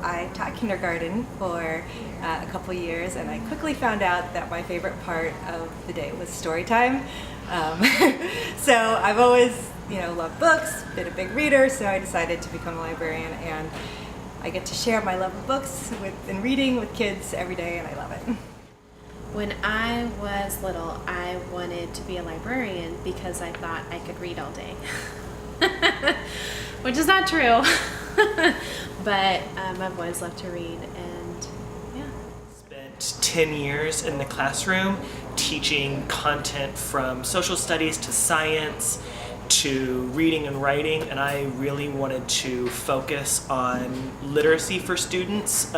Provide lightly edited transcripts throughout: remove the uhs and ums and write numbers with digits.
I taught kindergarten for a couple years, and I quickly found out that my favorite part of the day was story time. Um, so I've always, loved books, been a big reader, so I decided to become a librarian, and I get to share my love of books and reading with kids every day, and I love it. When I was little, I wanted to be a librarian because I thought I could read all day. Which is not true. But I've always loved to read, and yeah. Spent 10 years in the classroom teaching content from social studies to science to reading and writing, and I really wanted to focus on literacy for students.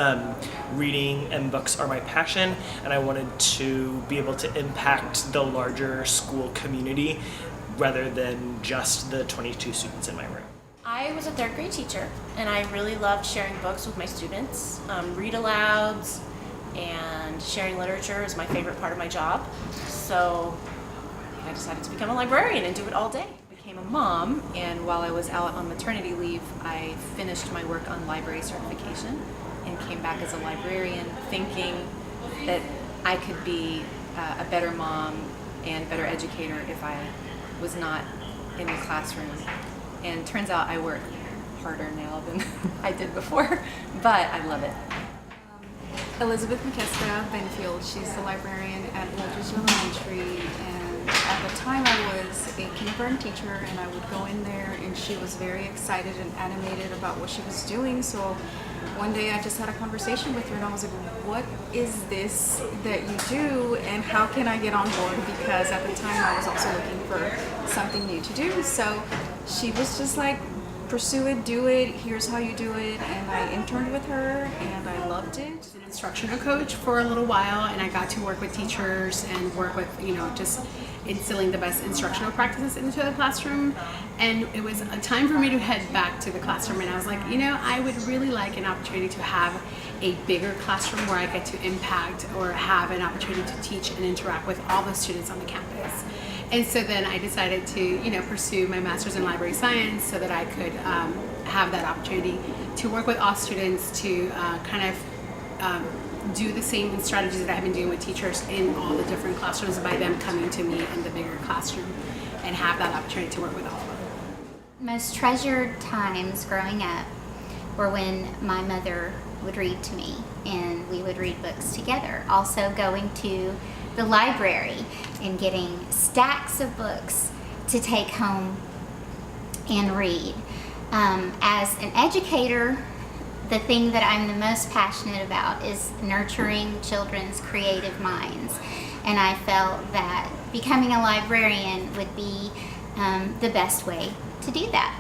Reading and books are my passion, and I wanted to be able to impact the larger school community rather than just the 22 students in my room. I was a third grade teacher, and I really loved sharing books with my students. Read alouds and sharing literature is my favorite part of my job. So I decided to become a librarian and do it all day. I became a mom, and while I was out on maternity leave, I finished my work on library certification and came back as a librarian, thinking that I could be a better mom and better educator if I was not in the classroom. And turns out I work harder now than I did before, but I love it. Elizabeth McKeska Benfield, she's the librarian at Walters Elementary, and at the time I was a kindergarten teacher, and I would go in there and she was very excited and animated about what she was doing. So one day I just had a conversation with her and I was like, what is this that you do and how can I get on board? Because at the time I was also looking for something new to do. So she was just like, pursue it, do it, here's how you do it, and I interned with her and I loved it. I was an instructional coach for a little while, and I got to work with teachers and work with, just instilling the best instructional practices into the classroom. And it was a time for me to head back to the classroom, and I was like, I would really like an opportunity to have a bigger classroom where I get to impact or have an opportunity to teach and interact with all the students on the campus. And so then I decided to, pursue my master's in library science so that I could have that opportunity to work with all students to do the same strategies that I've been doing with teachers in all the different classrooms by them coming to me in the bigger classroom and have that opportunity to work with all of them. Most treasured times growing up were when my mother would read to me and we would read books together. Also going to the library and getting stacks of books to take home and read. As an educator, the thing that I'm the most passionate about is nurturing children's creative minds. And I felt that becoming a librarian would be the best way to do that.